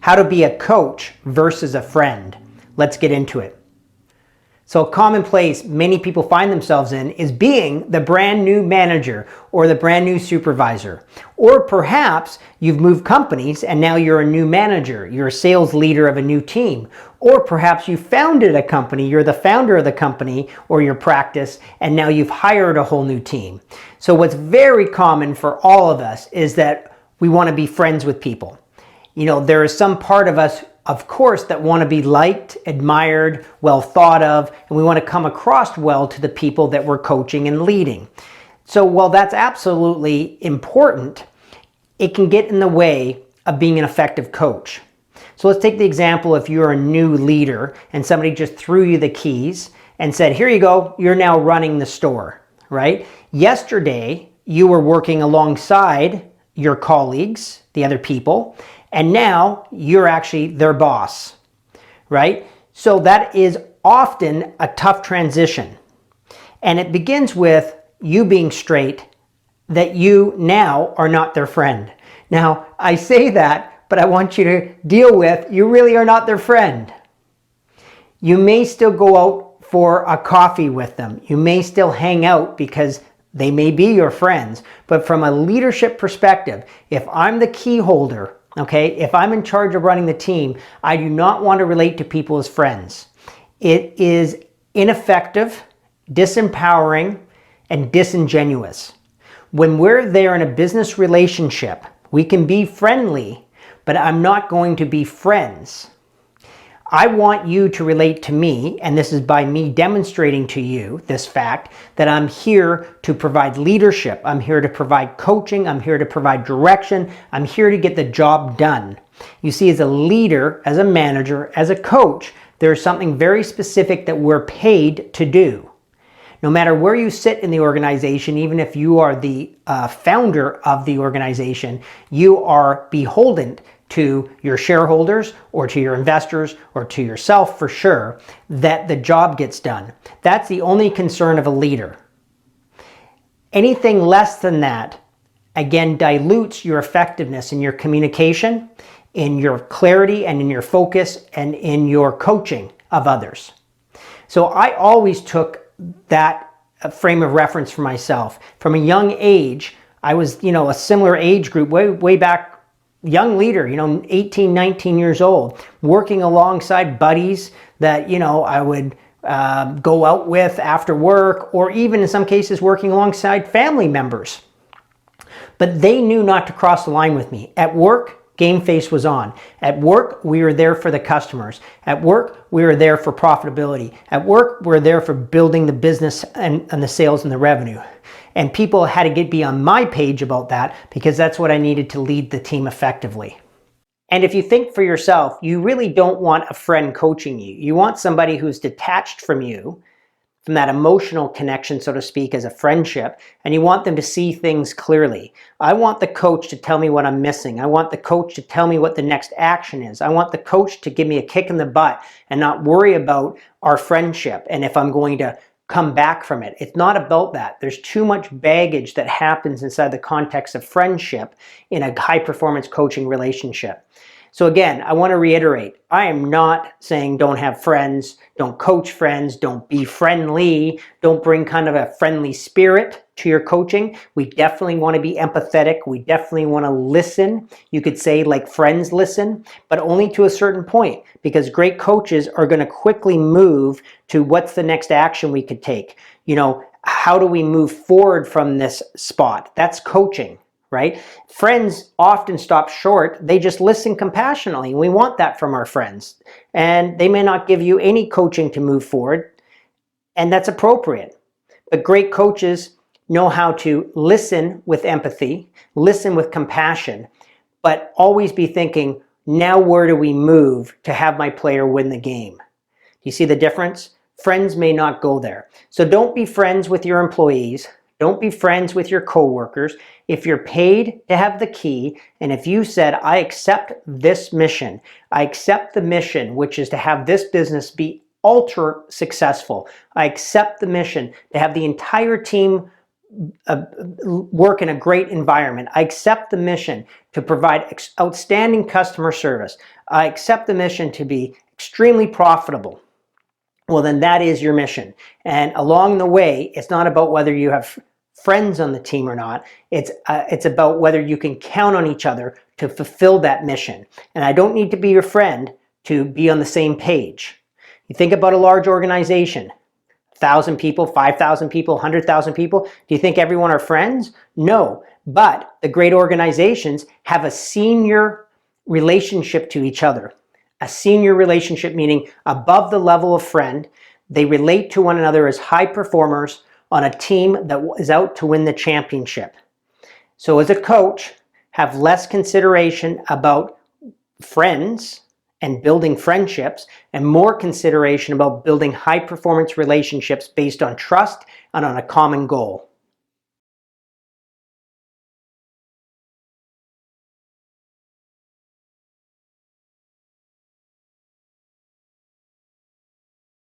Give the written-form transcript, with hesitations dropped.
How to be a coach versus a friend. Let's get into it. So a common place many people find themselves in is being the brand new manager or the brand new supervisor. Or perhaps you've moved companies and now you're a new manager, you're a sales leader of a new team. Or perhaps you founded a company, you're the founder of the company or your practice, and now you've hired a whole new team. So what's very common for all of us is that we want to be friends with people. You know, there is some part of us, of course, that want to be liked, admired, well thought of, and we want to come across well to the people that we're coaching and leading. So while that's absolutely important, it can get in the way of being an effective coach. So let's take the example if you're a new leader and somebody just threw you the keys and said, here you go, you're now running the store, right? Yesterday, you were working alongside your colleagues, the other people, and now you're actually their boss, right? So that is often a tough transition. And it begins with you being straight that you now are not their friend. Now, I say that, but I want you to deal with you really are not their friend. You may still go out for a coffee with them. You may still hang out because they may be your friends. But from a leadership perspective, if I'm the key holder, okay, if I'm in charge of running the team, I do not want to relate to people as friends. It is ineffective, disempowering, and disingenuous. When we're there in a business relationship, we can be friendly, but I'm not going to be friends. I want you to relate to me, and this is by me demonstrating to you this fact that I'm here to provide leadership. I'm here to provide coaching. I'm here to provide direction. I'm here to get the job done. You see, as a leader, as a manager, as a coach, there's something very specific that we're paid to do. No matter where you sit in the organization, even if you are the founder of the organization, you are beholden to your shareholders or to your investors or to yourself for sure, that the job gets done. That's the only concern of a leader. Anything less than that, again, dilutes your effectiveness in your communication, in your clarity, and in your focus, and in your coaching of others. So I always took that frame of reference for myself. From a young age, I was, a similar age group way back, young leader, 18, 19 years old, working alongside buddies that, I would go out with after work, or even in some cases working alongside family members. But they knew not to cross the line with me. At work, game face was on. At work, we were there for the customers. At work, we were there for profitability. At work, we were there for building the business and the sales and the revenue. And people had to be on my page about that because that's what I needed to lead the team effectively. And if you think for yourself, you really don't want a friend coaching you. You want somebody who's detached from you, from that emotional connection, so to speak, as a friendship, and you want them to see things clearly. I want the coach to tell me what I'm missing. I want the coach to tell me what the next action is. I want the coach to give me a kick in the butt and not worry about our friendship and if I'm going to come back from it. It's not about that. There's too much baggage that happens inside the context of friendship in a high-performance coaching relationship. So again, I want to reiterate, I am not saying don't have friends, don't coach friends, don't be friendly, don't bring kind of a friendly spirit to your coaching. We definitely want to be empathetic. We definitely want to listen. You could say like friends listen, but only to a certain point, because great coaches are going to quickly move to what's the next action we could take. How do we move forward from this spot? That's coaching. Right? Friends often stop short. They just listen compassionately. We want that from our friends. And they may not give you any coaching to move forward, and that's appropriate. But great coaches know how to listen with empathy, listen with compassion, but always be thinking, now where do we move to have my player win the game? Do you see the difference? Friends may not go there. So don't be friends with your employees. Don't be friends with your coworkers. If you're paid to have the key, and if you said, I accept this mission, I accept the mission, which is to have this business be ultra successful. I accept the mission to have the entire team work in a great environment. I accept the mission to provide outstanding customer service. I accept the mission to be extremely profitable. Well, then that is your mission. And along the way, it's not about whether you have friends on the team or not. It's about whether you can count on each other to fulfill that mission. And I don't need to be your friend to be on the same page. You think about a large organization, 1,000 people, 5,000 people, 100,000 people. Do you think everyone are friends? No, but the great organizations have a senior relationship to each other. A senior relationship meaning above the level of friend. They relate to one another as high performers on a team that is out to win the championship. So as a coach, have less consideration about friends and building friendships and more consideration about building high performance relationships based on trust and on a common goal.